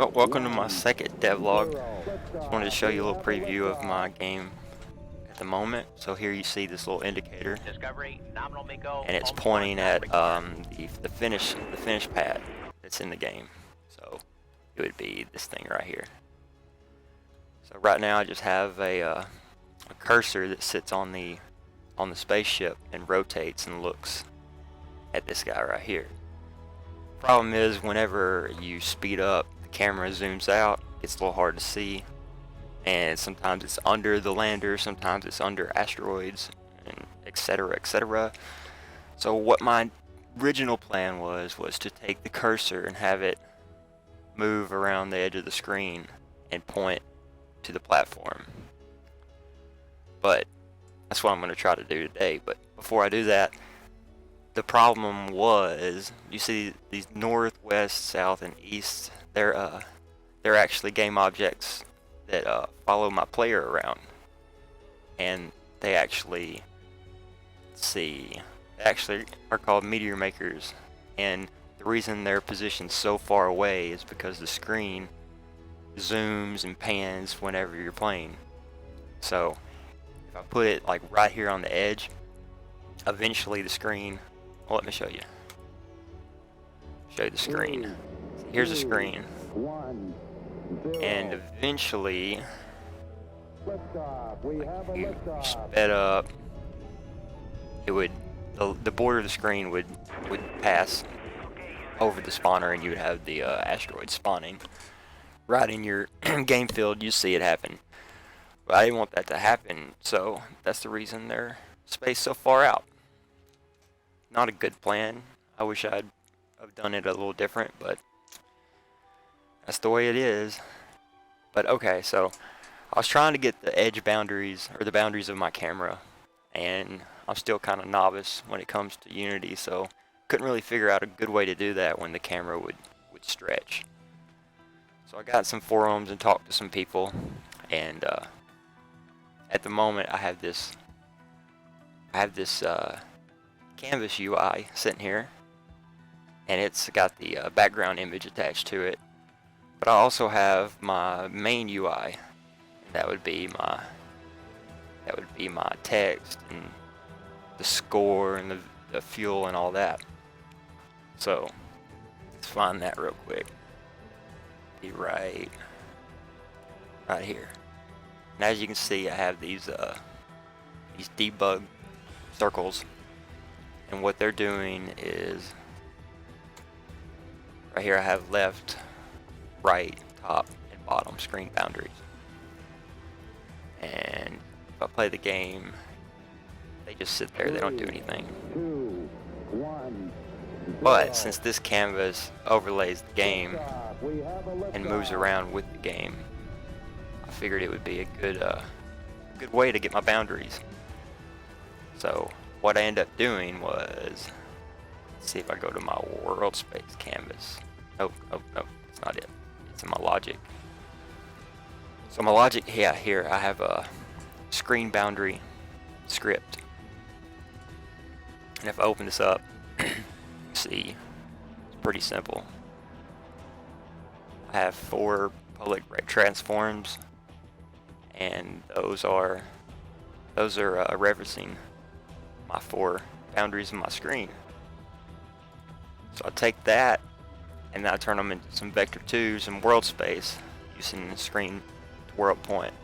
Well, welcome to my second devlog. Just wanted to show you a little preview of my game at the moment. So here you see this little indicator, and it's pointing at the finish pad that's in the game. So it would be this thing right here. So right now I just have a cursor that sits on the spaceship and rotates and looks at this guy right here. Problem is, whenever you speed up, the camera zooms out, it's a little hard to see, and sometimes it's under the lander, sometimes it's under asteroids, and etc, etc. So what my original plan was to take the cursor and have it move around the edge of the screen and point to the platform. But that's what I'm going to try to do today. But before I do that, the problem was, you see these north, west, south, and east, they're actually game objects that follow my player around, and they actually are called meteor makers. And the reason they're positioned so far away is because the screen zooms and pans whenever you're playing. So if I put it like right here on the edge, eventually the screen, well, let me show you the screen. Here's the screen, and eventually, like if you sped up, it would, the border of the screen would pass over the spawner, and you would have the asteroid spawning right in your game field. You see it happen, but I didn't want that to happen, so that's the reason they're spaced so far out. Not a good plan. I wish I'd have done it a little different, but that's the way it is. But okay, so I was trying to get the edge boundaries, or the boundaries of my camera, and I'm still kind of novice when it comes to Unity, so couldn't really figure out a good way to do that when the camera would stretch. So I got some forums and talked to some people, and at the moment I have this canvas UI sitting here, and it's got the background image attached to it. But I also have my main UI, and that would be my text and the score and the fuel and all that. So let's find that real quick. Be right here. And as you can see, I have these debug circles. And what they're doing is, right here I have left, right, top, and bottom screen boundaries. And if I play the game, they just sit there, they don't do anything. But since this canvas overlays the game and moves around with the game, I figured it would be a good way to get my boundaries. So what I ended up doing was, let's see if I go to my world space canvas. Nope, it's not it. It's in my logic. So my logic, yeah, here I have a screen boundary script. And if I open this up, see, it's pretty simple. I have 4 public transforms, and those are referencing my 4 boundaries of my screen. So I take that and I turn them into some vector 2s and world space using the screen to world point.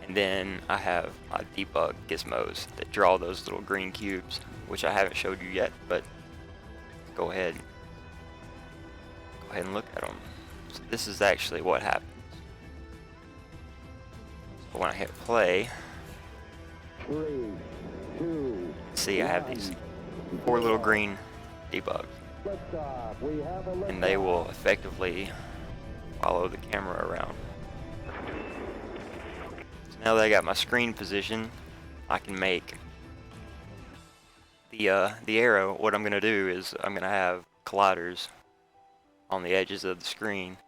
And then I have my debug gizmos that draw those little green cubes, which I haven't showed you yet, but go ahead and look at them. So this is actually what happens. So when I hit play, 3, 2, see, I have these 4 little green debugs, and they will effectively follow the camera around. So now that I got my screen position, I can make the arrow. What I'm going to do is I'm going to have colliders on the edges of the screen,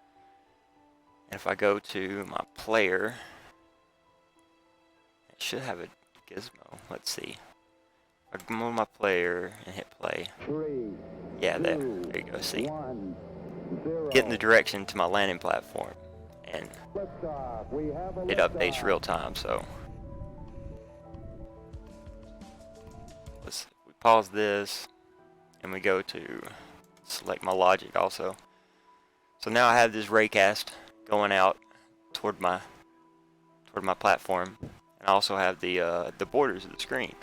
and if I go to my player, it should have a gizmo. Let's see. I go on my player and hit play. 3, Yeah, there you go. See, getting the direction to my landing platform, and Liftoff. We have a it updates liftoff. real time. So we pause this and we go to select my logic also. So now I have this raycast going out toward my platform, and I also have the borders of the screen.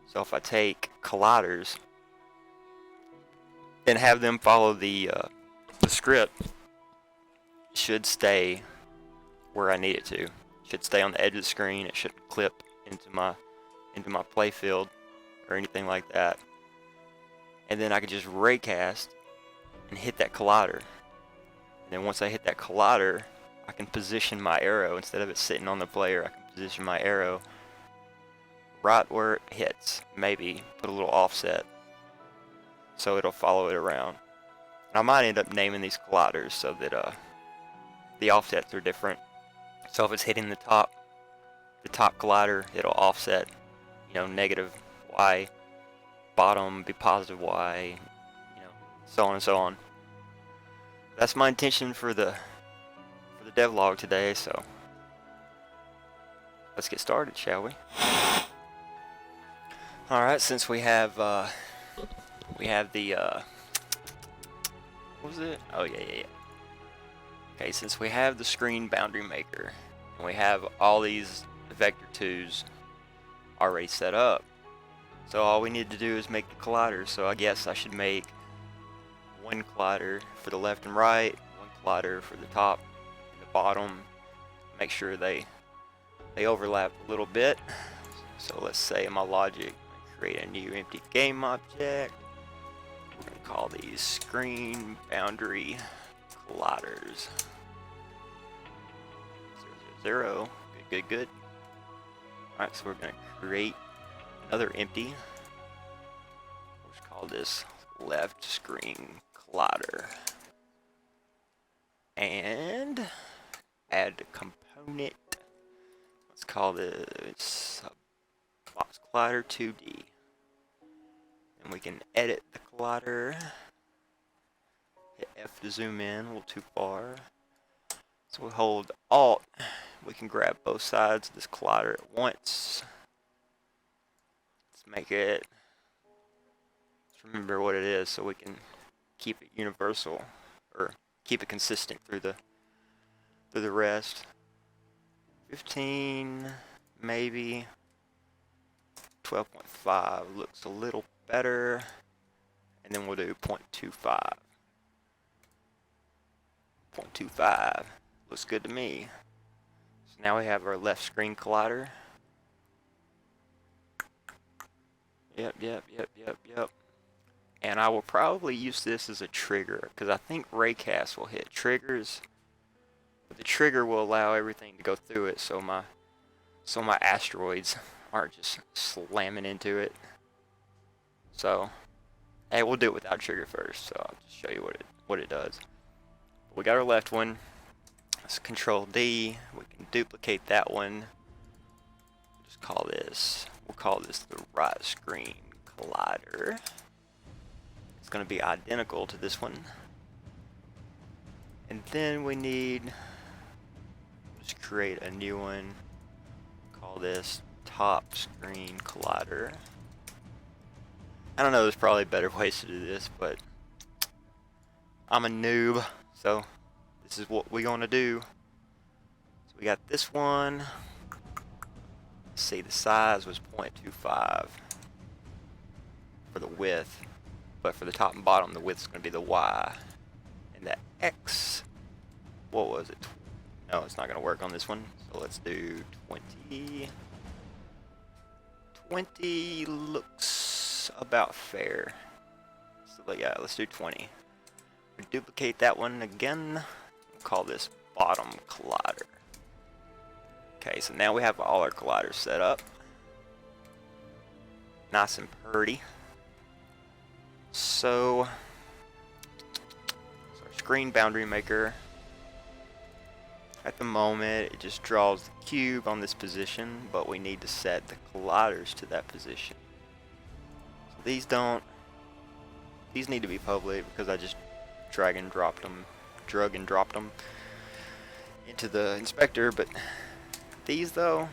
So if I take colliders and have them follow the script, it should stay where I need it to. It should stay on the edge of the screen. It shouldn't clip into my play field or anything like that. And then I could just raycast and hit that collider. And then once I hit that collider, I can position my arrow. Instead of it sitting on the player, I can position my arrow right where it hits. Maybe put a little offset so it'll follow it around. And I might end up naming these colliders so that the offsets are different. So if it's hitting the top collider, it'll offset, negative Y. Bottom be positive Y, so on and so on. That's my intention for the devlog today, so let's get started, shall we? Alright, since we have the what was it? Oh yeah. Okay, since we have the screen boundary maker and we have all these vector 2s already set up, so all we need to do is make the colliders. So I guess I should make one collider for the left and right, one collider for the top and the bottom. Make sure they overlap a little bit. So let's say in my logic, I create a new empty game object. We're going to call these screen boundary colliders. 0, 0. Good. Alright, so we're going to create another empty. We'll just call this left screen collider. And add a component. Let's call this box collider 2D. And we can edit the collider. Hit F to zoom in, a little too far. So we hold Alt. We can grab both sides of this collider at once. Let's make it. Let's remember what it is so we can keep it universal, or keep it consistent through the rest. 15, maybe. 12.5 looks a little better, and then we'll do 0.25. 0.25 looks good to me. So now we have our left screen collider. Yep. And I will probably use this as a trigger, because I think raycast will hit triggers. But the trigger will allow everything to go through it, so my asteroids aren't just slamming into it. So, hey, we'll do it without trigger first. So I'll just show you what it does. We got our left one. Let's Control D. We can duplicate that one. We'll call this the right screen collider. It's going to be identical to this one. And then we need, just create a new one. Call this top screen collider. I don't know, there's probably better ways to do this, but I'm a noob, so this is what we're going to do. So we got this one. Let's see, the size was 0.25 for the width, but for the top and bottom, the width is going to be the Y. And the X, what was it? No, it's not going to work on this one. So let's do 20. 20 looks about fair. So yeah, let's do 20. We duplicate that one again. We'll call this bottom collider. Okay, so now we have all our colliders set up. Nice and pretty. So our screen boundary maker, at the moment it just draws the cube on this position, but we need to set the colliders to that position. So these need to be public because I just drag and dropped them into the inspector, but these though,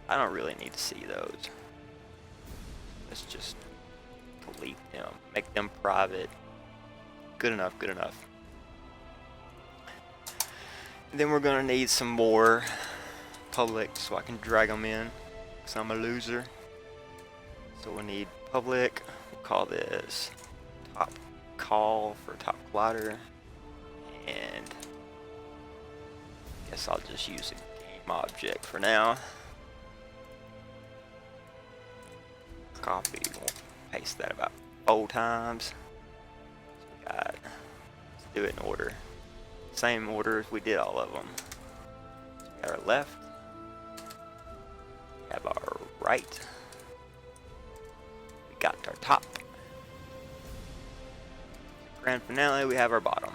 I don't really need to see those. Let's just delete them, make them private. Good enough, good enough. And then we're gonna need some more public so I can drag them in, because I'm a loser. So we need public, we'll call this top call for top glider, and I guess I'll just use a game object for now. Copy, we'll paste that about 4 times. So we got, let's do it in order. Same order as we did all of them. So we got our left, we have our right, we got our top. Grand finale, we have our bottom.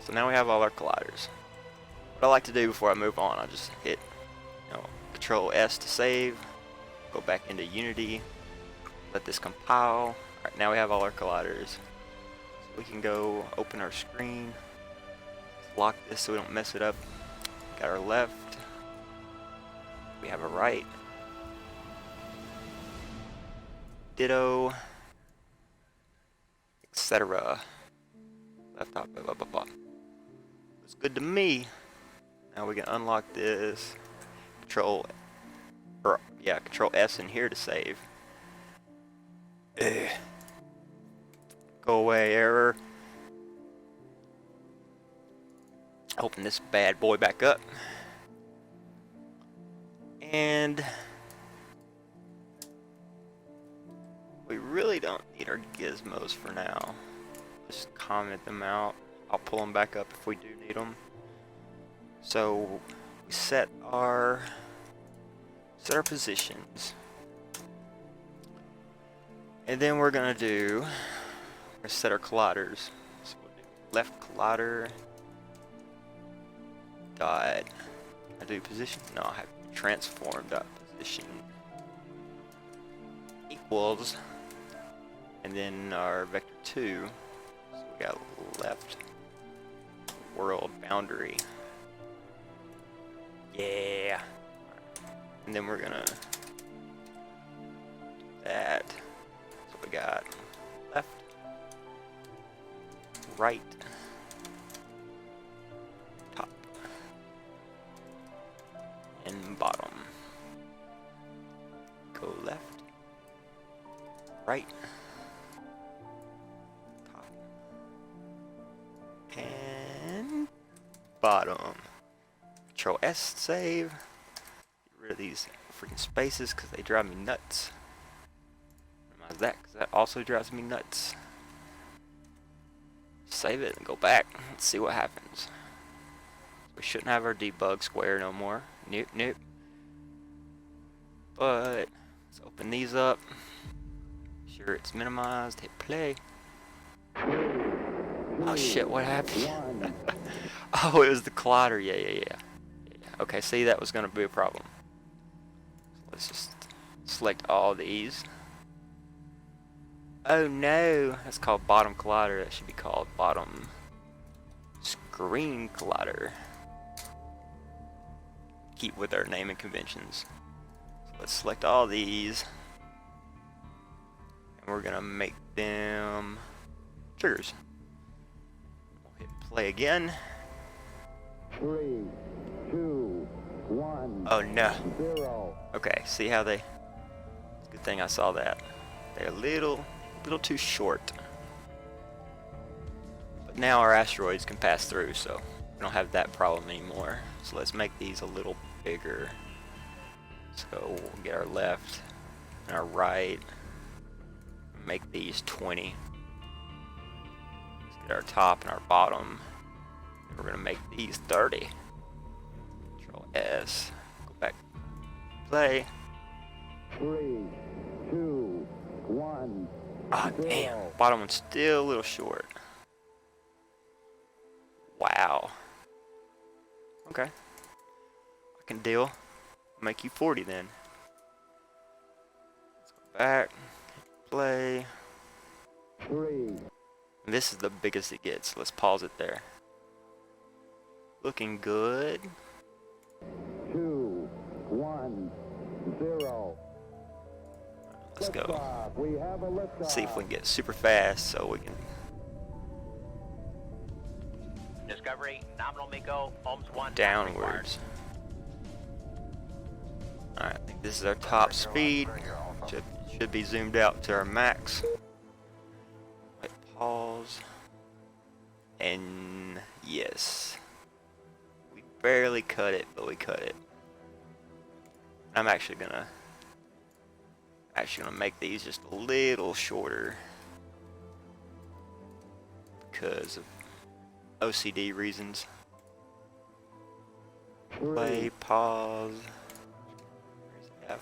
So now we have all our colliders. What I like to do before I move on, I just hit, Control S to save, go back into Unity, let this compile. Alright, now we have all our colliders. So we can go open our screen, lock this so we don't mess it up. Got our left, we have a right, ditto, etc. Left top, blah, blah, blah, blah. Looks good to me. Now we can unlock this. Control S in here to save. Ugh. Go away, error. Open this bad boy back up. And we really don't need our gizmos for now. Just comment them out. I'll pull them back up if we do need them. So we set our positions, and then we're gonna set our colliders. So we'll do left collider dot. I do position. No, I have transform dot position equals, and then our vector 2. So we got left world boundary. Yeah. And then we're gonna do that. So we got left, right, top, and bottom. Go left, right, top, and bottom. Control S save. Get rid of these freaking spaces because they drive me nuts. Minimize that because that also drives me nuts. Save it and go back. Let's see what happens. We shouldn't have our debug square no more. Nope, nope. But let's open these up. Sure it's minimized. Hit play. Oh shit, what happened? Oh, it was the collider. Yeah. Okay, see, that was going to be a problem. So let's just select all these. Oh no, that's called bottom collider. That should be called bottom screen collider. Keep with our naming conventions. So let's select all these. And we're going to make them triggers. We'll hit play again. 3, 2, 1. Oh no. 0. Okay, see how they... Good thing I saw that. They're a little too short. But now our asteroids can pass through, so we don't have that problem anymore. So let's make these a little bigger. So we'll get our left and our right. Make these 20. Let's get our top and our bottom. And we're gonna make these 30. Control S. Go back. Play. 3, 2, 1. Ah, damn. Bottom one's still a little short. Wow. Okay. I can deal. Make you 40 then. Let's go back. Play. 3, This is the biggest it gets. Let's pause it there. Looking good. 2, 1, 0. Let's go. Liftoff. We have a liftoff. See if we can get super fast so we can. Discovery, nominal MECO, ohms 1. Downwards. Alright, I think this is our top speed. Should be zoomed out to our max. Wait, pause. And yes. We barely cut it, but we cut it. I'm actually gonna make these just a little shorter because of OCD reasons. Play, pause. Where's F?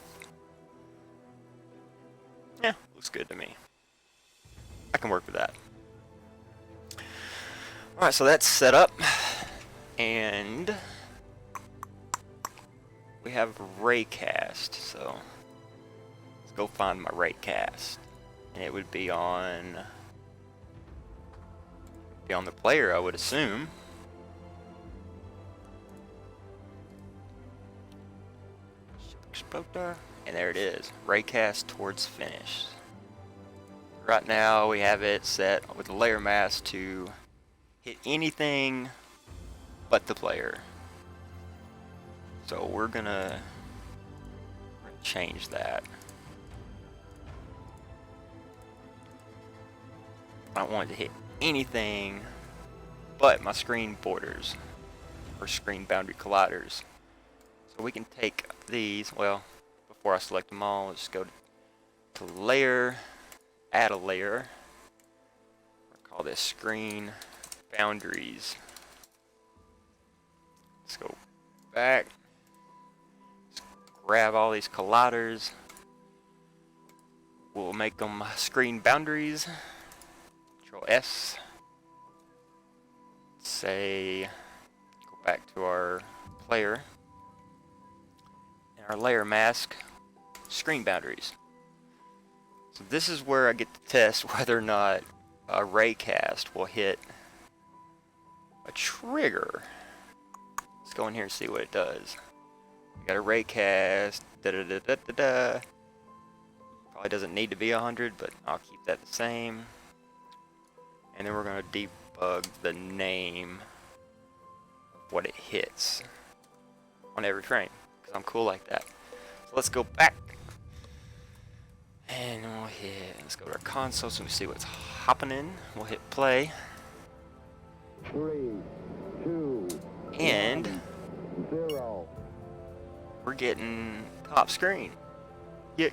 Yeah, looks good to me. I can work with that. Alright, so that's set up. And we have raycast, so let's go find my raycast. And it would be on the player, I would assume. And there it is, raycast towards finish. Right now we have it set with the layer mask to hit anything but the player. So we're gonna change that. I don't want it to hit anything but my screen borders or screen boundary colliders. So we can take these, well, before I select them all, let's go to layer, add a layer. We'll call this screen boundaries. Let's go back, let's grab all these colliders. We'll make them screen boundaries. Control S. Say, go back to our player. And our layer mask, screen boundaries. So this is where I get to test whether or not a raycast will hit a trigger. Let's go in here and see what it does. We got a raycast. Probably doesn't need to be 100, but I'll keep that the same. And then we're going to debug the name of what it hits on every frame, because I'm cool like that. So let's go back. And let's go to our console so we see what's happening. We'll hit play. 3, 2, And 0. we're getting top screen. Yeah.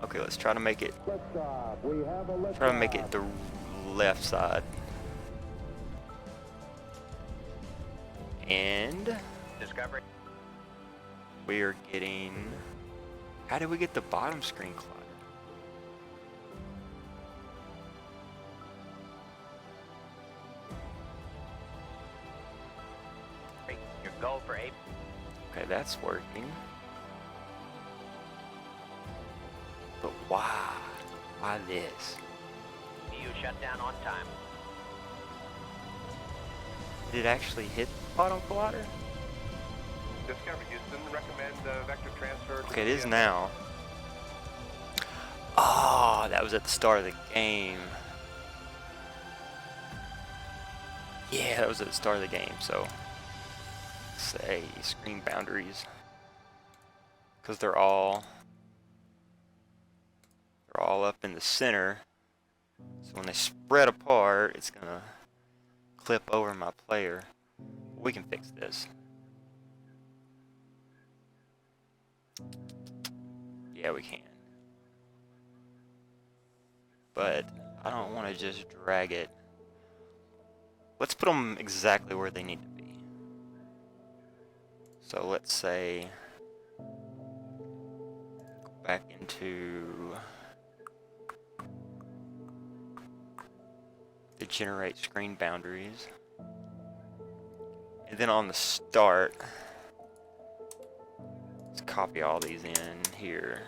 Okay, let's try to make it. Liftoff. We have a liftoff. Try to make it the left side. And Discovery. we are getting. How did we get the bottom screen collider? Your go for 8. Okay, that's working. But why? Why this? EU shut down on time. Did it actually hit the bottom collider? Discovery Houston, recommend vector transfer. Okay, it is now. Oh, that was at the start of the game. Yeah, that was at the start of the game, so say screen boundaries. Because they're all up in the center. So when they spread apart, it's gonna clip over my player. We can fix this. Yeah, we can. But I don't want to just drag it. Let's put them exactly where they need to be. So let's say go back into the generate screen boundaries. And then on the start, let's copy all these in here.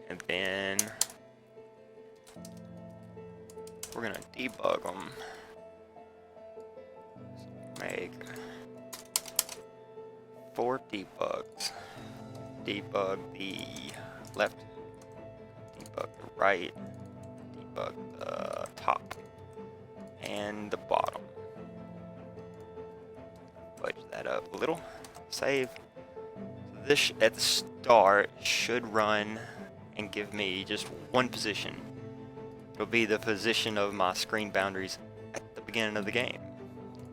And then we're gonna debug them. Make 4 debugs. Debug the left, debug the right, debug the top, and the bottom. Budge that up a little. Save. This at the start should run and give me just one position. It'll be the position of my screen boundaries at the beginning of the game.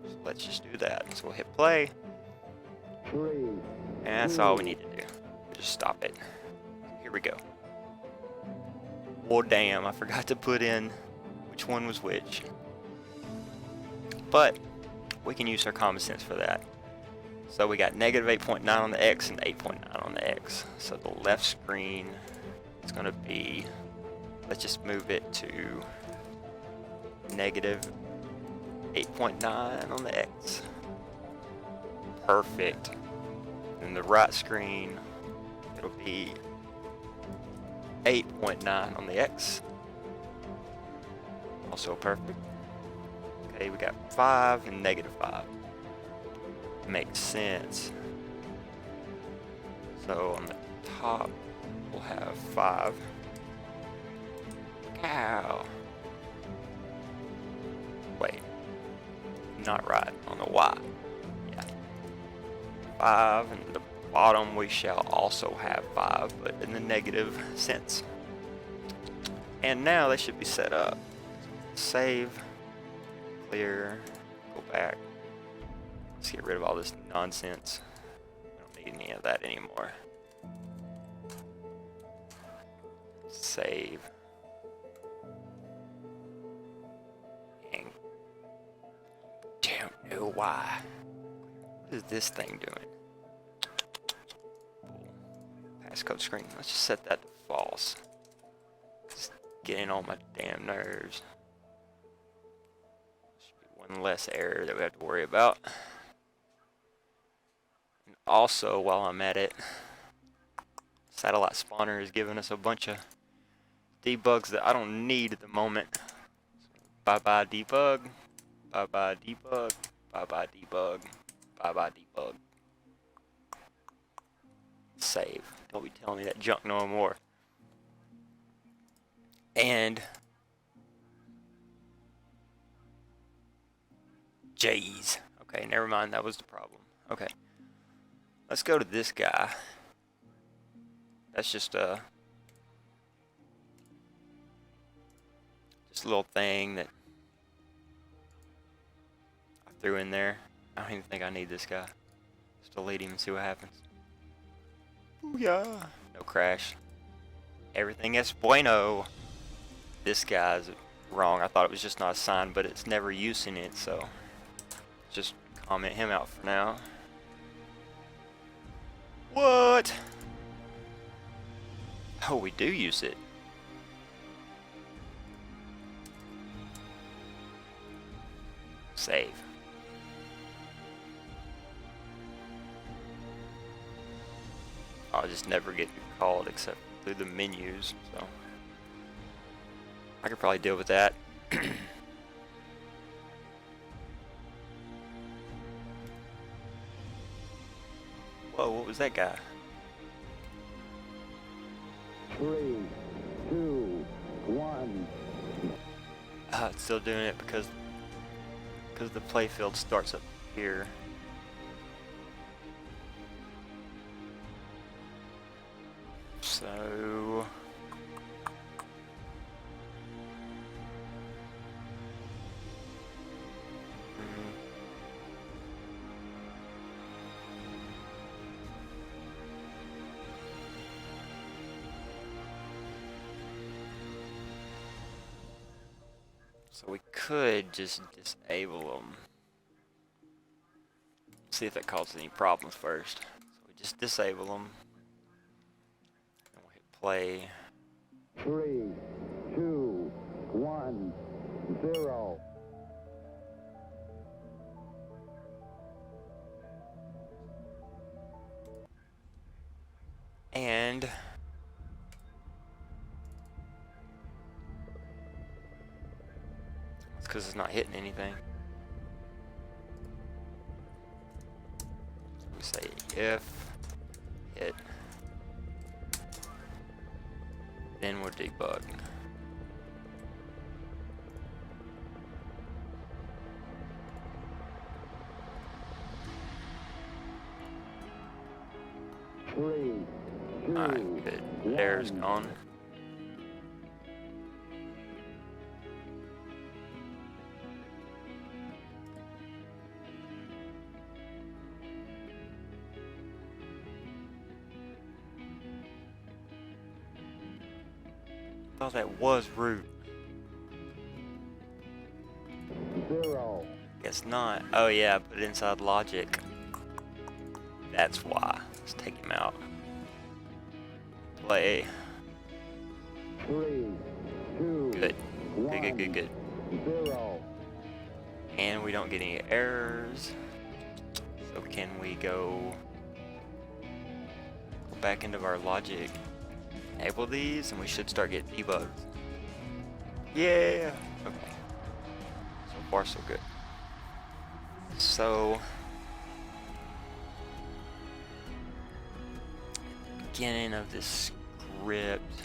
So let's just do that. So we'll hit play. 3, And that's all we need to do. Just stop it. Here we go. Well, damn, I forgot to put in which one was which. But we can use our common sense for that. So we got negative 8.9 on the X and 8.9 on the X. So the left screen is going to be, let's just move it to negative 8.9 on the X. Perfect. And the right screen, it'll be 8.9 on the X. Also perfect. Okay, we got 5 and negative 5. Makes sense. So on the top, we'll have 5. Cow. Wait. Not right. On the Y. Yeah. 5, and the bottom we shall also have 5, but in the negative sense. And now they should be set up. Save. Clear. Go back. Let's get rid of all this nonsense. We don't need any of that anymore. Save. And don't know why. What is this thing doing? Passcode screen. Let's just set that to false. Just getting on my damn nerves. Should be one less error that we have to worry about. And also, while I'm at it, Satellite Spawner is giving us a bunch of debugs that I don't need at the moment. Bye bye debug. Bye bye debug. Bye bye debug. Bye bye debug. Save. Don't be telling me that junk no more. And jeez. Okay, never mind. That was the problem. Okay. Let's go to this guy. That's just a little thing that I threw in there. I don't even think I need this guy. Just delete him and see what happens. Booyah! No crash. Everything is bueno. This guy's wrong. I thought it was just not assigned, but it's never using it, so just comment him out for now. What? Oh, we do use it. Save. I'll just never get called except through the menus, so I could probably deal with that. Whoa, what was that guy? 3, 2, 1. It's still doing it because the playfield starts up here. So we could just disable them. See if that causes any problems first. So we just disable them. And we'll hit play. 3, 2, 1, 0. And because it's not hitting anything. We say if hit, then we'll debug. Three, two, Alright, good. There's one. gone. I thought that was root. 0. Guess not. Oh yeah, I put it inside logic. That's why. Let's take him out. Play. 3, 2, Good. 1, Good. 0. And we don't get any errors. So can we go back into our logic, enable these, and we should start getting debugs. Yeah. Okay. So far so good. So beginning of this script,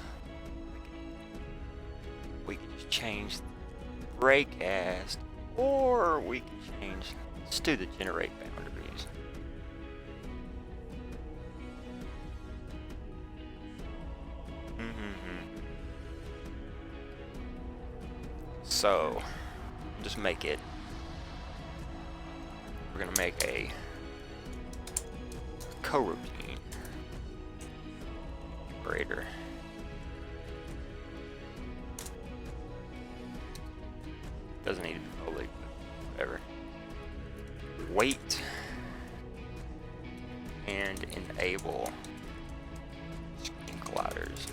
we can just change breakcast, or we can change. Let's do the generate boundaries. So just make it. We're gonna make a coroutine operator. Doesn't need to be public, but whatever. Wait and enable screen colliders.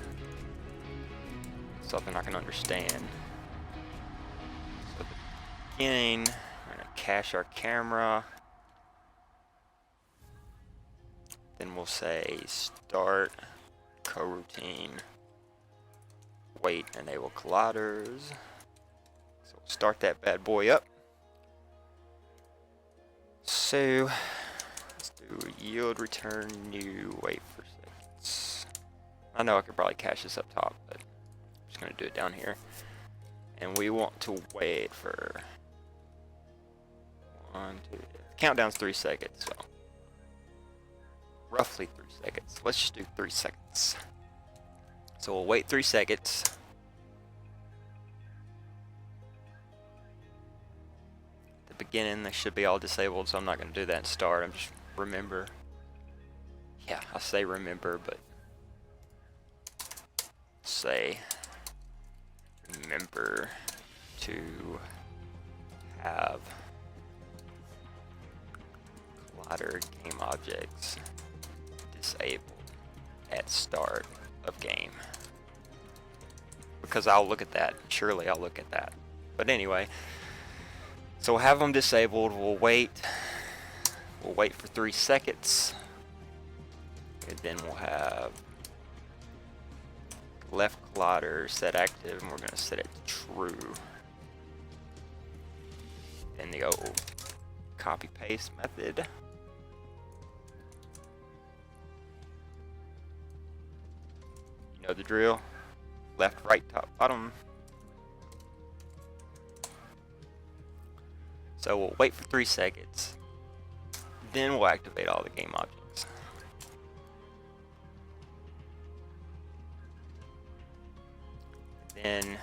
Something I can understand. So at the beginning, we're gonna cache our camera. Then we'll say start coroutine. Wait, enable colliders. So we'll start that bad boy up. So let's do yield return new wait for seconds. I know I could probably cache this up top, but I'm just gonna do it down here. And we want to wait for 1, 2, countdown's 3 seconds, so roughly 3 seconds. Let's just do 3 seconds. So we'll wait 3 seconds. At the beginning, they should be all disabled, so I'm not going to do that and start. I'm just remember. Yeah, I say remember, but say remember to have collider game objects disabled at start of game, because I'll look at that. Surely I'll look at that. But anyway, so we'll have them disabled. We'll wait for 3 seconds, and then we'll have left collider set active, and we're going to set it to true. Then the old copy paste method. You know the drill. Left, right, top, bottom. So we'll wait for 3 seconds. Then we'll activate all the game objects. Then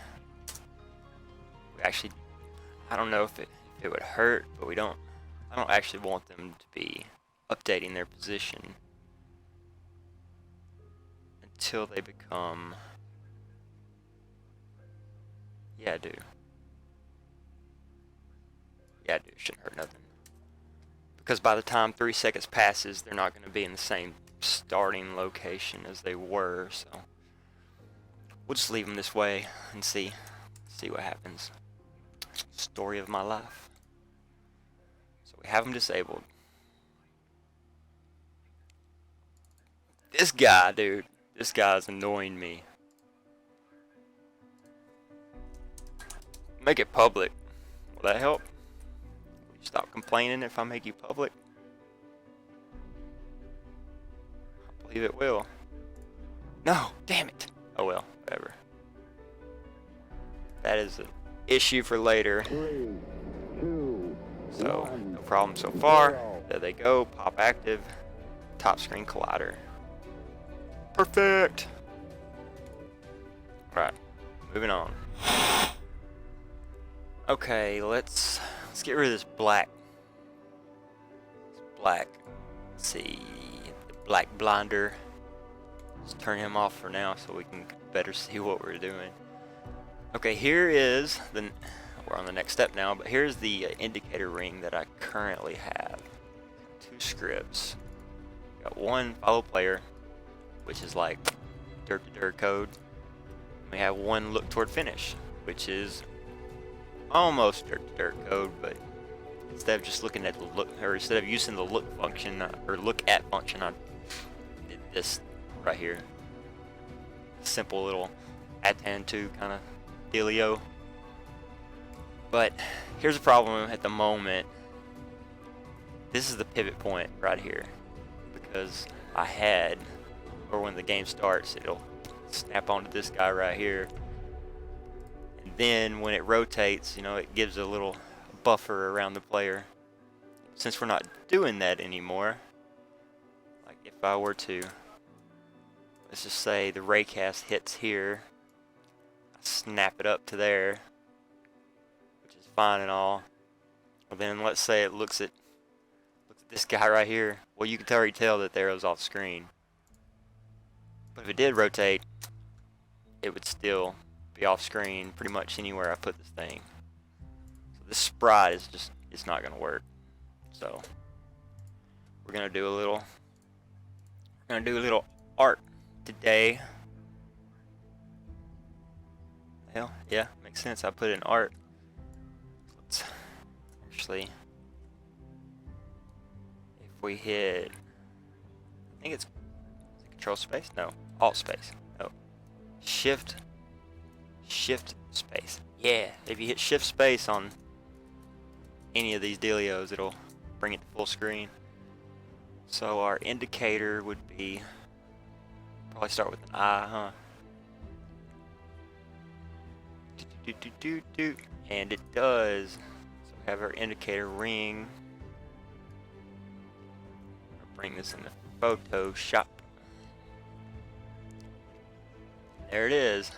we actually, I don't know if it would hurt, but I don't actually want them to be updating their position until they become, yeah, I do. Yeah, I do. Shouldn't hurt nothing. Because by the time 3 seconds passes, they're not going to be in the same starting location as they were, so we'll just leave them this way and see what happens. Story of my life. So we have them disabled. This guy, dude. This guy's annoying me. Make it public. Will that help? Will you stop complaining if I make you public? I believe it will. No, damn it. Oh well, whatever. That is an issue for later. 3, 2, So, 1, no problem so far. 0. There they go, pop active, top screen collider. Perfect! Right, moving on. Okay, let's get rid of this black. Let's see, the black blinder. Let's turn him off for now so we can better see what we're doing. Okay, here is the, we're on the next step now, but here's the indicator ring that I currently have. 2 scripts. Got one follow player, which is like dirt to dirt code. We have one look toward finish, which is almost dirt to dirt code, but instead of just looking at the look, or instead of using the look function or look at function, I did this right here. Simple little @2 kind of dealio. But here's the problem at the moment. This is the pivot point right here, because I had, or when the game starts, it'll snap onto this guy right here, and then when it rotates, you know, it gives a little buffer around the player. Since we're not doing that anymore, like if I were to, let's just say the raycast hits here, I snap it up to there, which is fine and all. But then let's say it looks at this guy right here. Well, you can already tell that the arrow's off screen. But if it did rotate, it would still be off screen pretty much anywhere I put this thing. So this sprite is just, it's not gonna work. So we're gonna do a little art today. Hell, yeah, makes sense. I put in art. Let's actually, if we hit, I think it's control space? No, alt space. No, shift space. Yeah, if you hit shift space on any of these dealios, it'll bring it to full screen. So our indicator would be, probably start with an I, huh? And it does. So we have our indicator ring. I'll bring this into Photoshop. There it is.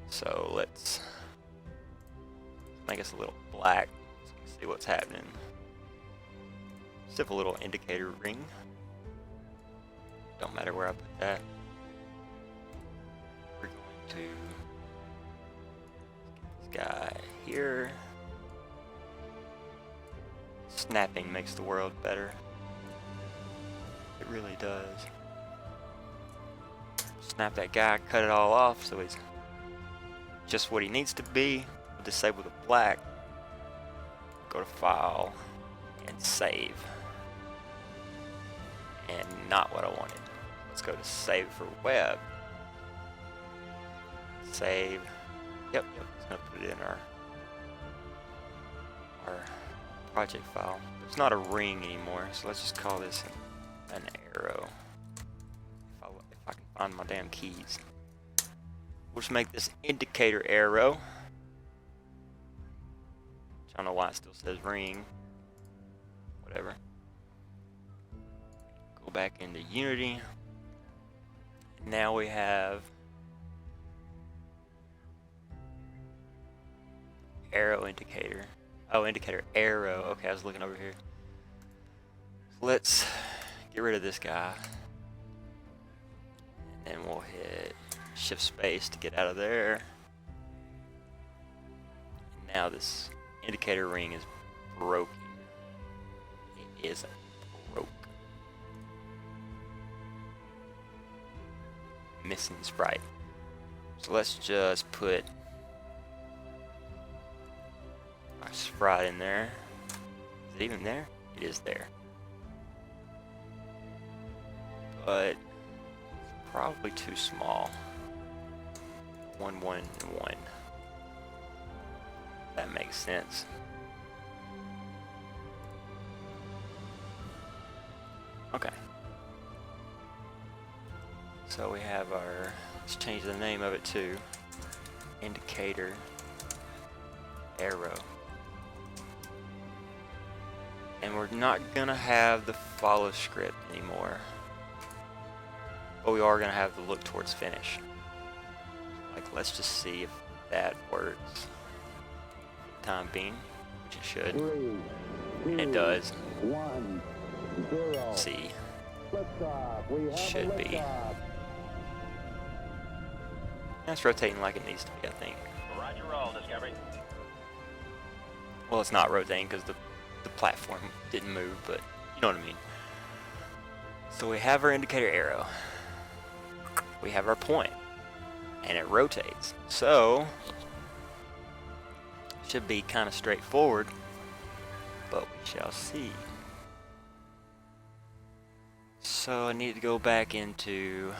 So let's make us a little black so we can see what's happening. Simple little indicator ring. Don't matter where I put that. We're going to get this guy here. Snapping makes the world better. It really does. Snap that guy, cut it all off so he's just what he needs to be. Disable the black. Go to File and Save. And not what I wanted. Let's go to Save for Web. Save. Yep. It's gonna put it in our project file. It's not a ring anymore, so let's just call this an arrow. If I can find my damn keys. We'll just make this indicator arrow. I don't know why it still says ring. Whatever. Go back into Unity. Now we have arrow indicator. Oh, indicator arrow. Okay, I was looking over here. Let's get rid of this guy. And then we'll hit shift space to get out of there. And now this indicator ring is broken. It is broke. Missing sprite. So let's just put our sprite in there. Is it even there? It is there. But it's probably too small. 1, 1, and 1. That makes sense. Okay. So we have our, let's change the name of it to indicator arrow. And we're not gonna have the follow script anymore, but we are gonna have the look towards finish. Like, let's just see if that works. Time being, which it should. 3, 2, It does. 1, 0. See, Liftoff. We have should a be. liftoff. That's rotating like it needs to be, I think. Roger, roll, Discovery. Well, it's not rotating because the platform didn't move, but you know what I mean. So we have our indicator arrow. We have our point, and it rotates. So should be kind of straightforward, but we shall see. So I need to go back into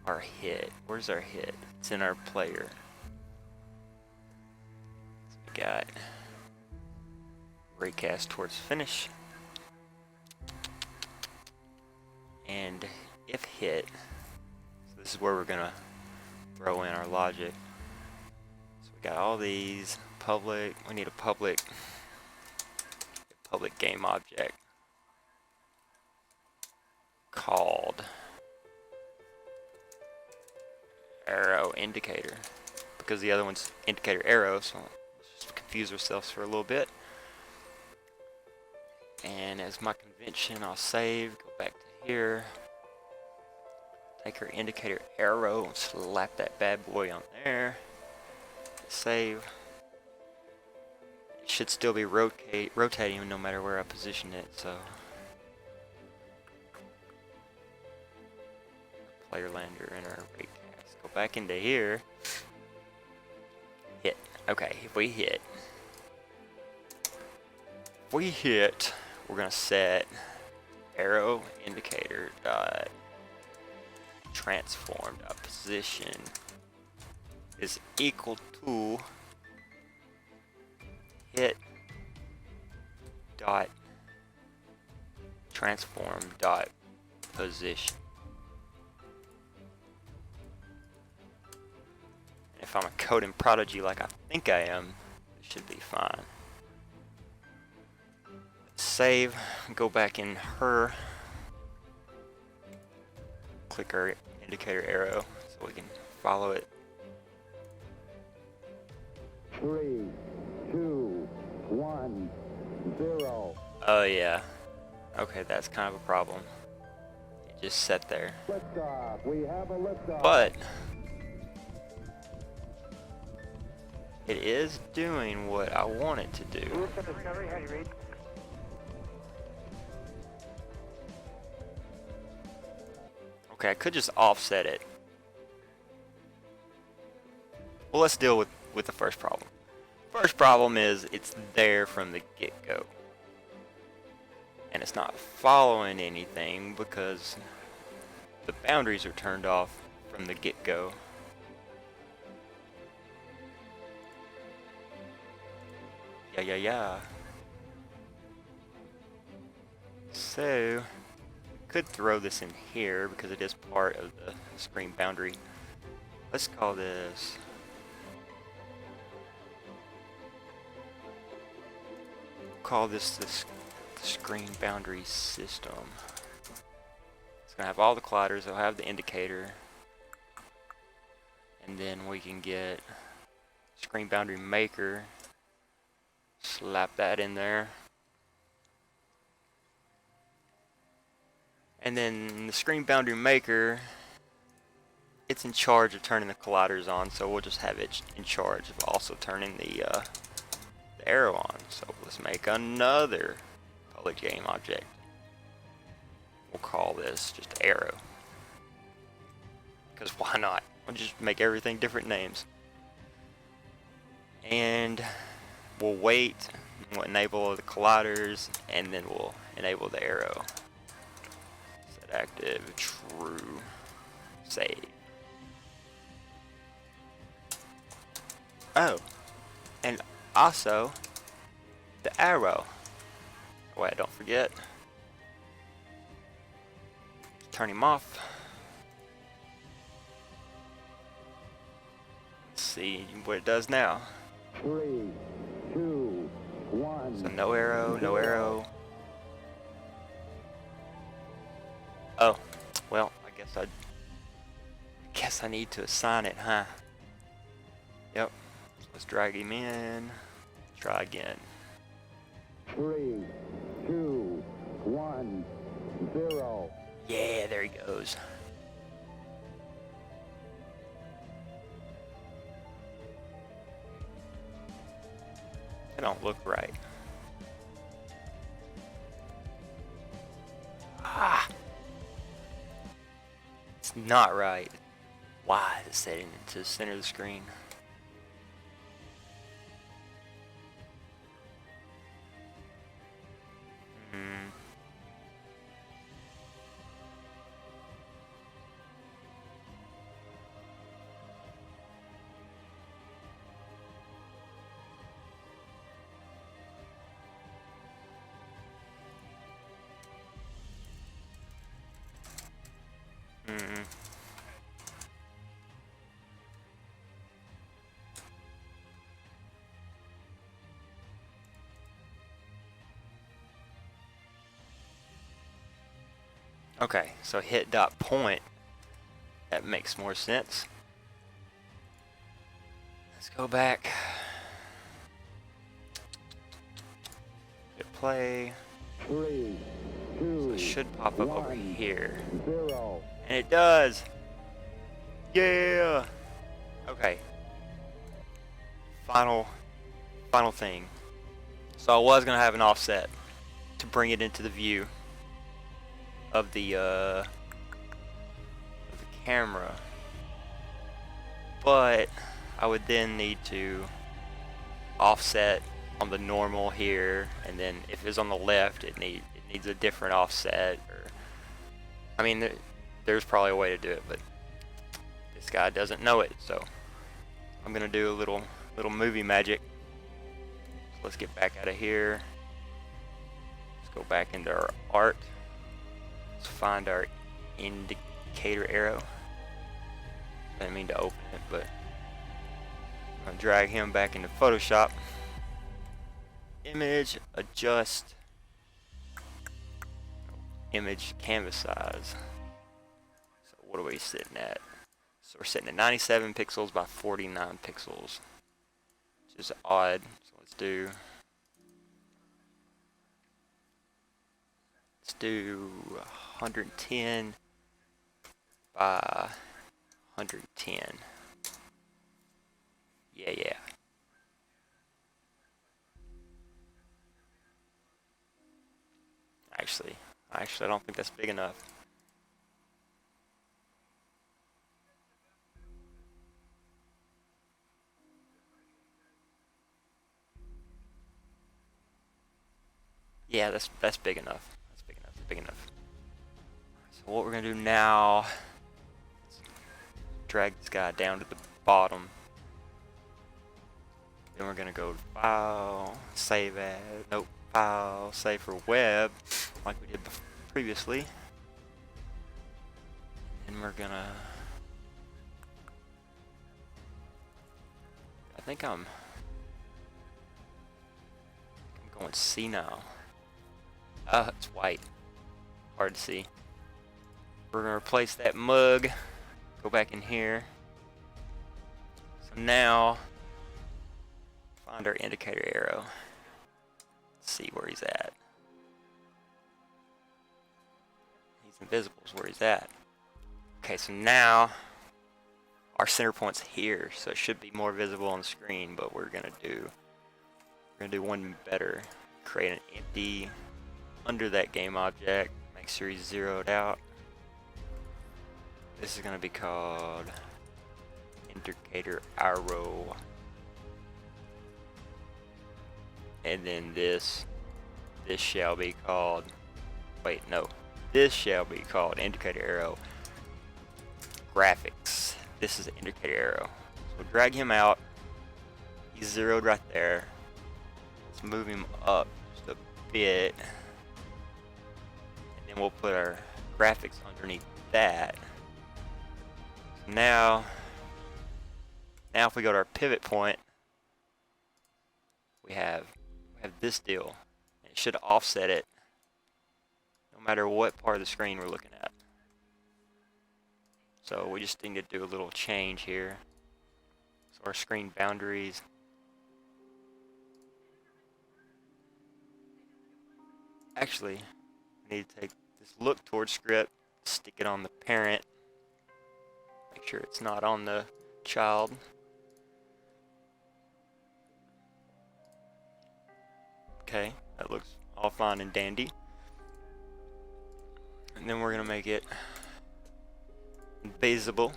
our hit. Where's our hit? It's in our player. So we got recast towards finish. And if hit, so this is where we're gonna throw in our logic. So we got all these public, we need a public game object called arrow indicator, because the other one's indicator arrow, so let's just confuse ourselves for a little bit. And as my convention, I'll save, go back to here, take our indicator arrow and slap that bad boy on there, save. It should still be rotating no matter where I position it, so player lander and our rate. Go back into here. Hit. Okay, if we hit, we're gonna set arrow indicator dot transform dot position is equal to hit dot transform dot position. If I'm a coding prodigy like I think I am, it should be fine. Save, go back in her, click our indicator arrow so we can follow it. 3, 2, 1, 0. Oh yeah, okay, that's kind of a problem. It just sat there. Liftoff. We have a liftoff. But it is doing what I want it to do. Discovery, how do you read? Okay, I could just offset it. Well, let's deal with the first problem. First problem is it's there from the get-go. And it's not following anything because the boundaries are turned off from the get-go. Yeah. So, could throw this in here because it is part of the screen boundary. Let's call this the screen boundary system. It's gonna have all the colliders. It'll have the indicator, and then we can get screen boundary maker. Slap that in there. And then the screen boundary maker, it's in charge of turning the colliders on, so we'll just have it in charge of also turning the arrow on. So let's make another public game object. We'll call this just arrow. Because why not? We'll just make everything different names. And we'll wait, we'll enable the colliders, and then we'll enable the arrow. Set active, true. Save. Oh, and also the arrow. Wait, don't forget. Turn him off. Let's see what it does now. 3, 2, 1. So no arrow, no arrow. Oh, well, I guess I need to assign it, huh? Yep. So let's drag him in. Try again. 3, 2, 1, 0. Yeah, there he goes. That don't look right. Ah! It's not right. Why is it setting it to the center of the screen? Okay, so hit dot point. That makes more sense. Let's go back. Hit play. 3, So 2, it should pop up over 1, here. 0. And it does! Yeah! Okay. Final thing. So I was gonna have an offset to bring it into the view of the camera, but I would then need to offset on the normal here, and then if it's on the left, it needs a different offset. Or I mean, there's probably a way to do it, but this guy doesn't know it, so I'm gonna do a little movie magic. So let's get back out of here. Let's go back into our art. Let's find our indicator arrow. I didn't mean to open it, but I'm gonna drag him back into Photoshop. Image, adjust, image canvas size. So what are we sitting at? So we're sitting at 97 pixels by 49 pixels, which is odd. So let's do 110 by 110. Yeah. Actually, I don't think that's big enough. Yeah, that's big enough. That's big enough. So what we're gonna do now is drag this guy down to the bottom. Then we're gonna go to File, Save As. Nope. File, Save for Web, like we did previously. And we're gonna. I think I'm going C now. Oh, it's white. Hard to see. We're gonna replace that mug. Go back in here. So now, find our indicator arrow. Let's see where he's at. He's invisible is where he's at. Okay, so now our center point's here, so it should be more visible on the screen, but we're gonna do one better. Create an empty under that game object. Make sure he's zeroed out. This is gonna be called indicator arrow. And then this shall be called, wait, no, this shall be called indicator arrow graphics. This is the indicator arrow. So drag him out. He's zeroed right there. Let's move him up just a bit. And then we'll put our graphics underneath that. So now if we go to our pivot point, we have this deal. It should offset it no matter what part of the screen we're looking at. So we just need to do a little change here. So our screen boundaries. Actually, we need to take this look towards script, stick it on the parent, make sure it's not on the child. Okay, that looks all fine and dandy. And then we're gonna make it visible.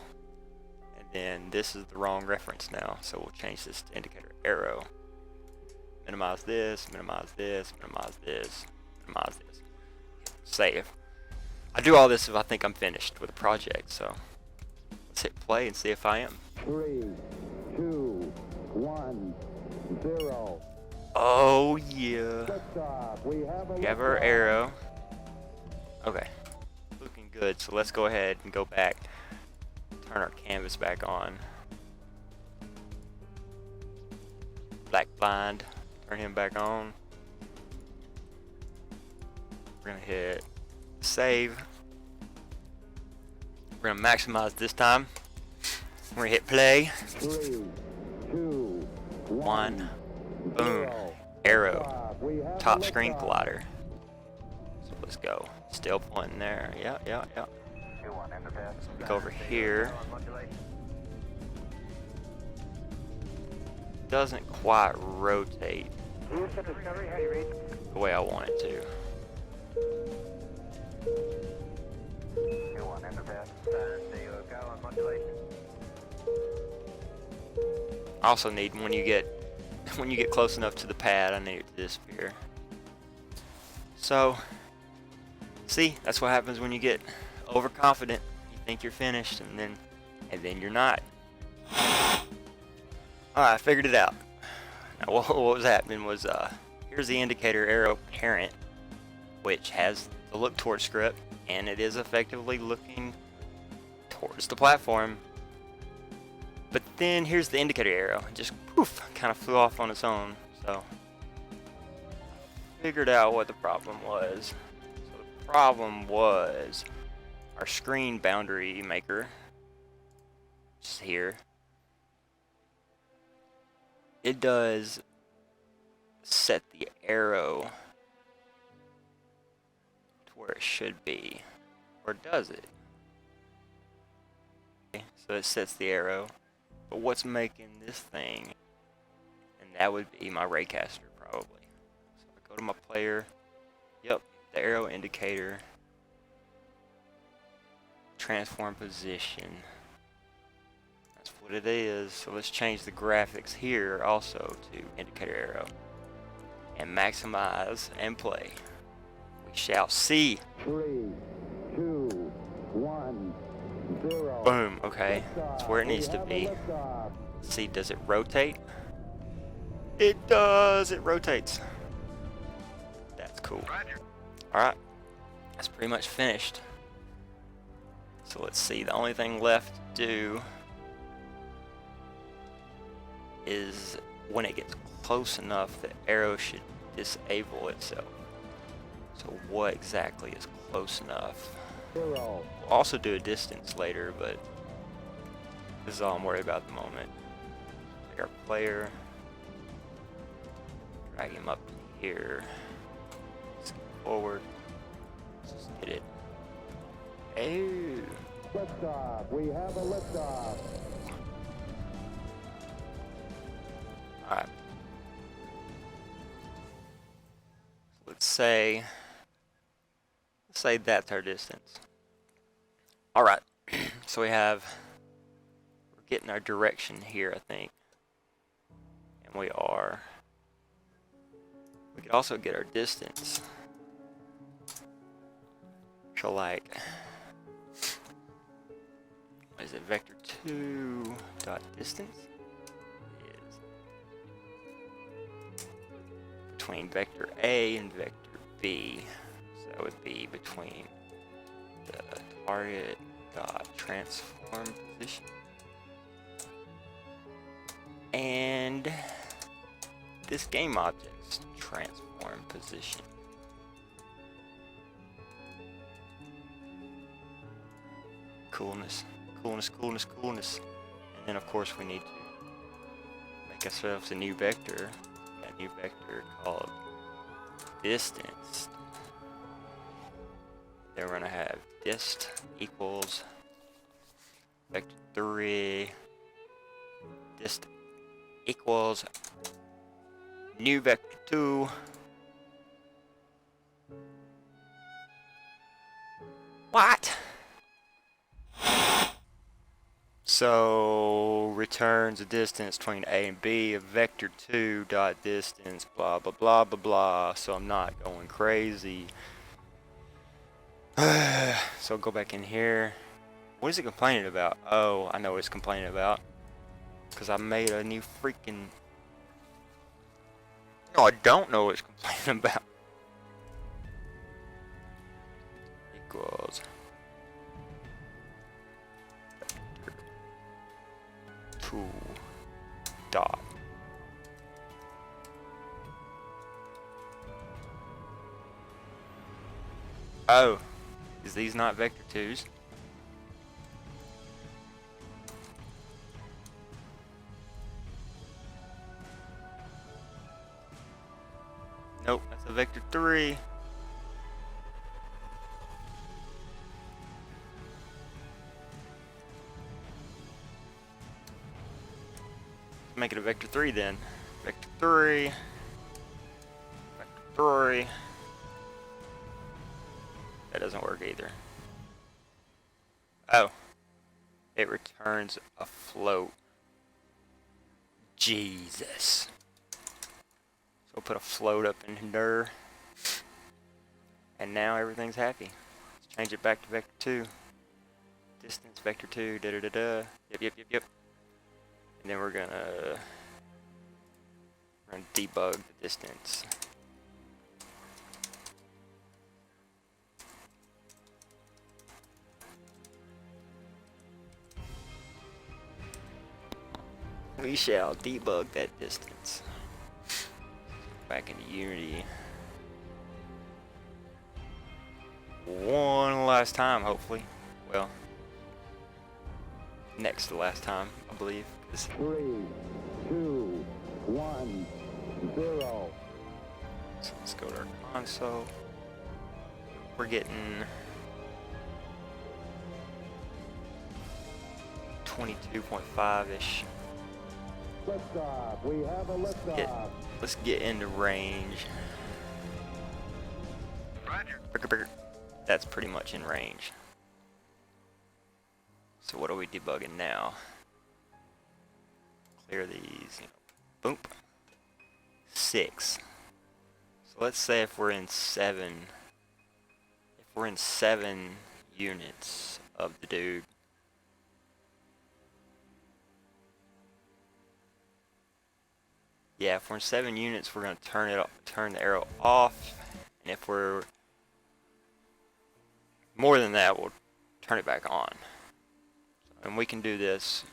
And then this is the wrong reference now, so we'll change this to indicator arrow. Minimize this, minimize this, minimize this, minimize this. Save. I do all this if I think I'm finished with a project, so let's hit play and see if I am. 3, 2, 1, 0. Oh yeah. Liftoff. We have our arrow. Okay. Looking good, so let's go ahead and go back. Turn our canvas back on. Black blind. Turn him back on. We're gonna hit save. We're gonna maximize this time. We're gonna hit play. 3, 2, 1. Boom. Arrow. Top screen collider. So let's go. Still pointing there. Yeah. Look over here. Doesn't quite rotate the way I want it to. I also need when you get close enough to the pad, I need it to disappear. So, see, that's what happens when you get overconfident. You think you're finished, and then you're not. Alright, I figured it out. Now, what was happening was, here's the indicator arrow parent, which has the look towards script, and it is effectively looking towards the platform. But then here's the indicator arrow. It just poof, kind of flew off on its own. So figured out what the problem was. So the problem was our screen boundary maker, which is here. It does set the arrow to where it should be. Or does it? Okay, so it sets the arrow. But what's making this thing? And that would be my raycaster probably. So I go to my player. Yep, the arrow indicator. Transform position. That's what it is. So let's change the graphics here also to indicator arrow. And maximize and play. We shall see. 3, 2, 1, 0. Boom, okay. That's where it needs to be. Let's see, does it rotate? It does, it rotates. That's cool. Alright, that's pretty much finished. So let's see, the only thing left to do is when it gets close enough, the arrow should disable itself. So what exactly is close enough? We'll also do a distance later, but this is all I'm worried about at the moment. Take our player, drag him up to here, skip forward, let's just hit it. Oh! Liftoff. We have a liftoff. Alright. Let's say that's our distance. Alright, so we're getting our direction here, I think. And we could also get our distance. So like is it vector 2 dot distance is between vector A and vector B. So that would be between the target dot transform position and this game object's transform position. Coolness, coolness, coolness, coolness. And then of course we need to make ourselves a new vector. A new vector called distance. Then we're gonna have dist equals vector 3 dist equals new vector 2 what? So returns a distance between A and B of vector 2 dot distance blah blah blah blah blah. So I'm not going crazy. So go back in here. What is it complaining about? Oh, I know what it's complaining about. Because I made a new freaking... No, I don't know what it's complaining about. Equals... vector 2 dot. Oh. Is these not vector 2s? Nope, that's a vector 3. Make it a vector 3 then. Vector 3. Vector 3. That doesn't work either. Oh. It returns a float. Jesus. So we'll put a float up in there. And now everything's happy. Let's change it back to vector 2. Distance vector 2. Da da da da. Yep. And then we're gonna debug the distance. We shall debug that distance. Back into Unity. One last time, hopefully. Well, next to last time, I believe. 3, 2, 1, 0. So let's go to our console. We're getting 22.5-ish. Liftoff. We have a liftoff. Let's get into range. Roger. That's pretty much in range. So what are we debugging now? Clear these. Boom. 6. So let's say if we're in 7. If we're in 7 units of the dude. Yeah, if we're in 7 units, we're gonna turn the arrow off, and if we're more than that, we'll turn it back on. And we can do this.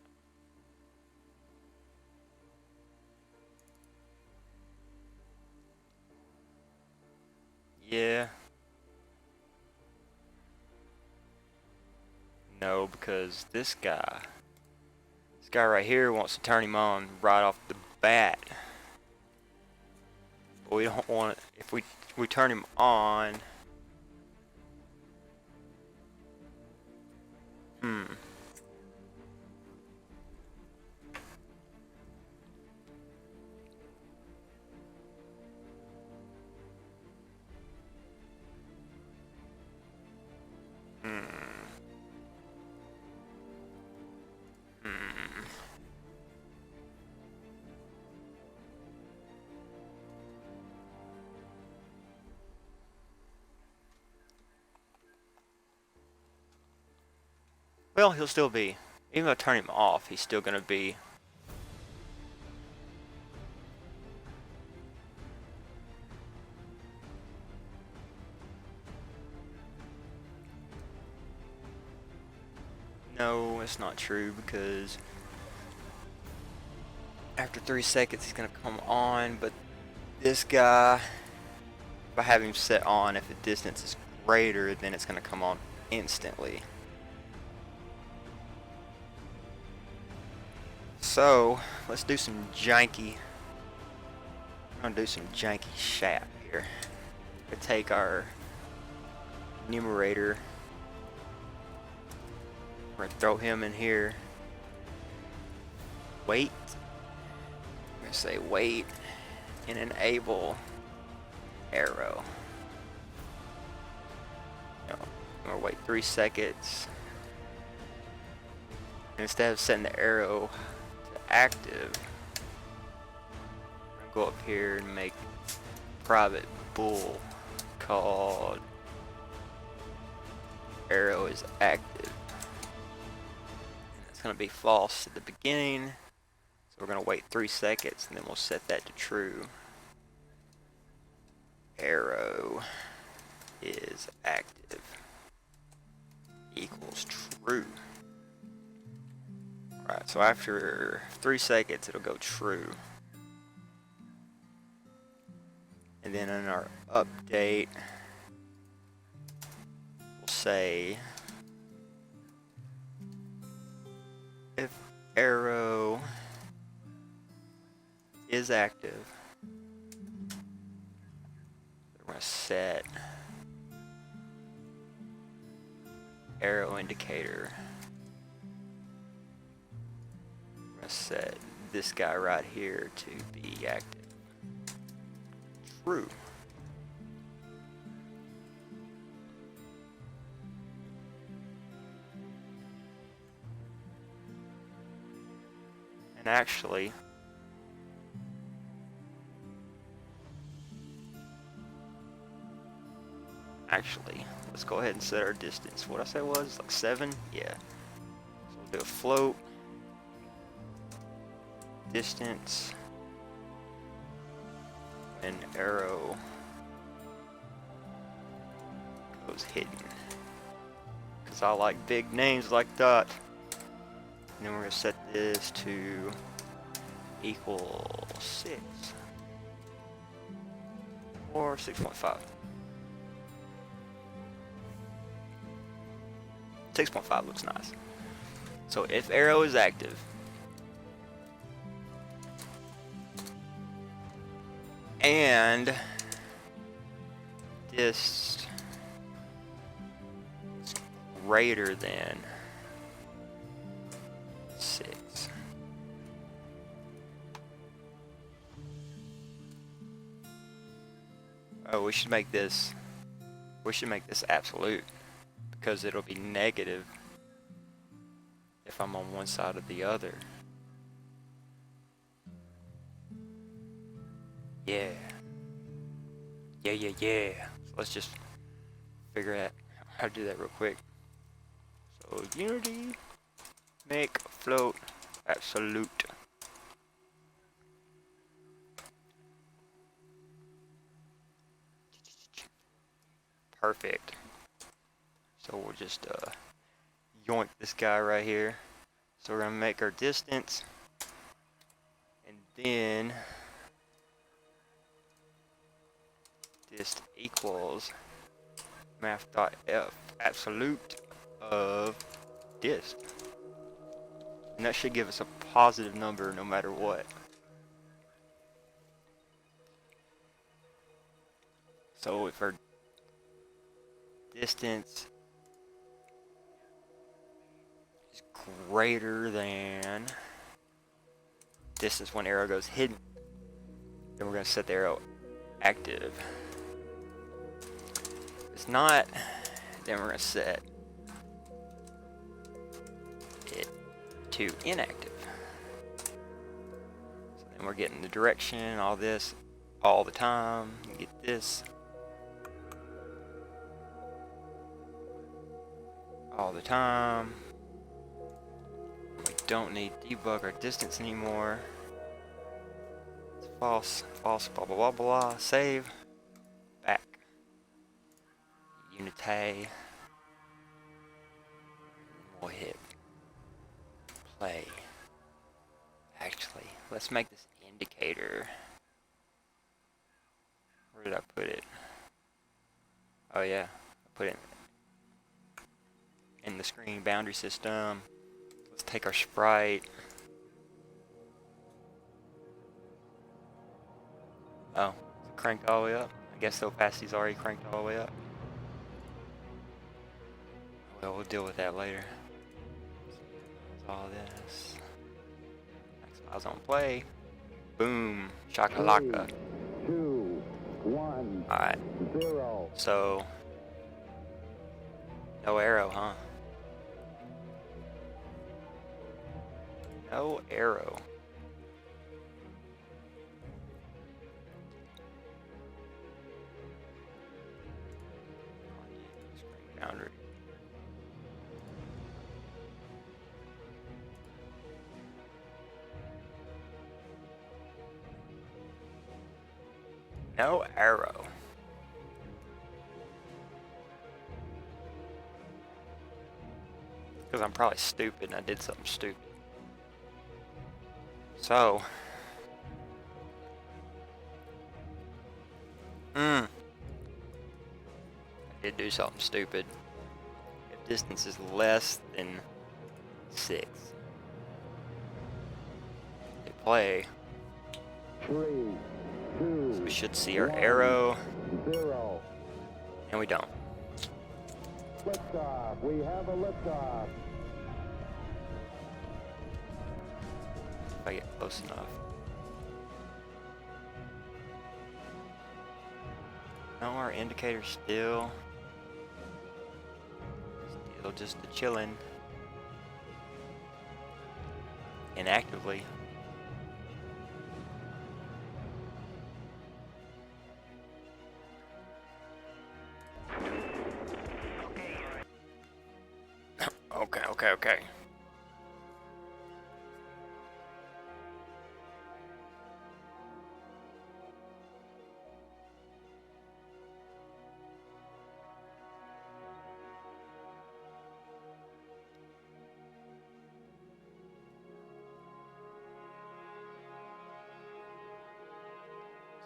Yeah. No, because this guy right here wants to turn him on right off the bat. But we don't want it. If we turn him on. Well, he'll still be Even if I turn him off, he's still gonna be. No, it's not true, because after 3 seconds he's gonna come on, but this guy, if I have him set on, if the distance is greater, then it's gonna come on instantly. So let's do some janky. I'm gonna do some janky shat here. We take our numerator. We're gonna throw him in here. Wait. I'm gonna say wait and enable arrow. No, I'm gonna wait 3 seconds. And instead of setting the arrow to active, I'm gonna go up here and make private bool called arrow is active. It's going to be false at the beginning, so we're going to wait 3 seconds and then we'll set that to true. Arrow is active equals true. Alright, so after 3 seconds it'll go true. And then in our update, we'll say if arrow is active, we're going to set arrow indicator. We're going to set this guy right here to be active. True. And actually, let's go ahead and set our distance. What I said was like 7? Yeah. So we'll do a float. Distance. And arrow goes hidden. Because I like big names like that. And then we're going to set this to equal 6 or 6.5. 6.5 looks nice. So if arrow is active, and dist is greater than 6. Oh, we should make this absolute, because it'll be negative if I'm on one side or the other. Yeah. So let's just figure out how to do that real quick. So unity, make float absolute. Perfect. So we'll just yoink this guy right here. So we're gonna make our distance, and then dist equals math.f absolute of dist. And that should give us a positive number no matter what. So if our distance is greater than distance when arrow goes hidden, then we're going to set the arrow active. If it's not, then we're going to set it to inactive. So then we're getting the direction, all this, all the time. You get this all the time. don't need debug our distance anymore. It's false, false, blah blah blah blah. Save. Back. Unity. We'll hit play. Actually, let's make this indicator. Where did I put it? Oh yeah, I put it in the screen boundary system. Let's take our sprite. Oh, is it cranked all the way up? I guess opacity's already cranked all the way up. Well, we'll deal with that later. All this. Maximize on play. Boom. Shakalaka. 2, 1, Alright. 0. So, no arrow, huh? No arrow. Screen boundary. No arrow. Because I'm probably stupid and I did something stupid. So. I did do something stupid. If distance is less than 6. They play. 3, 2, So we should see our arrow. 0. And we don't. Liftoff. We have a liftoff. If I get close enough. No, our indicator's still just a chillin'. Inactively. Okay.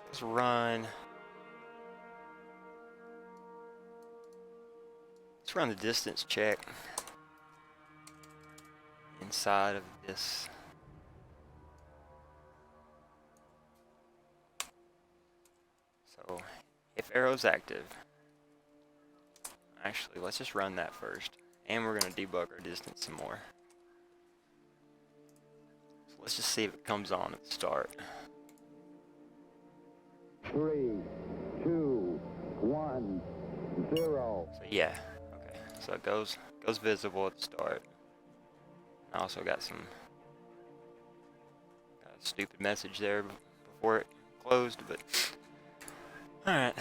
Let's run. Let's run the distance check inside of this. So, if arrow's active, actually, let's just run that first. And we're going to debug our distance some more. So let's just see if it comes on at the start. 3, 2, 1, 0. So yeah, okay. So it goes visible at the start. I also got a stupid message there before it closed, but alright.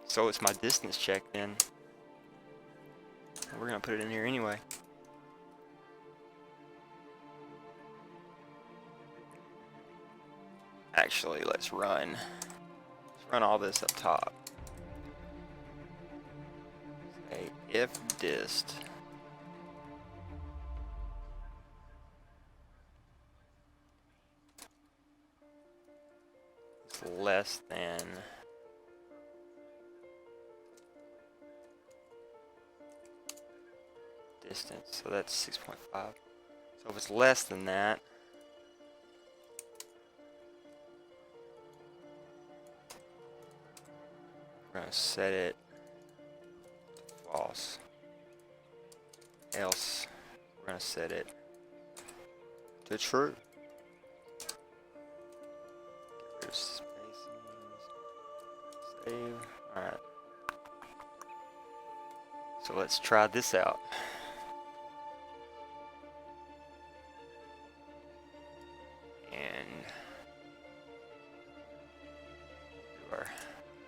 So it's my distance check then. We're gonna put it in here anyway. Actually, let's run all this up top. Say if dist is less than distance, so that's 6.5. So if it's less than that, we're going to set it to false. Else, we're going to set it to true. Get rid of spaces. Save. Alright. So let's try this out.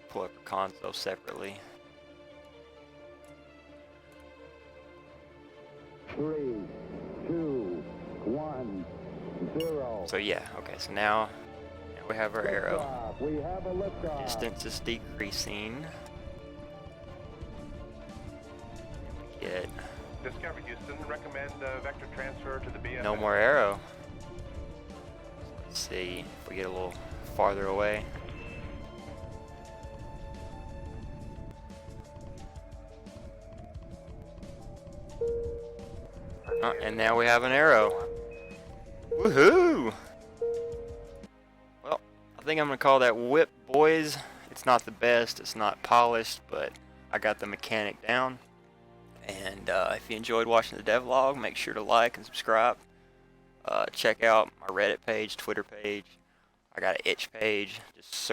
Pull up a console separately. 3, 2, So yeah, okay, so now we have our arrow. Liftoff. We have a liftoff. Distance is decreasing. We get Discovery Houston, recommend vector transfer to the BFF. no more arrow. Let's see if we get a little farther away. And now we have an arrow. Woohoo! Well, I think I'm gonna call that whip, boys. It's not the best, it's not polished, but I got the mechanic down. And if you enjoyed watching the devlog, make sure to like and subscribe. Check out my Reddit page, Twitter page. I got an itch page. Just search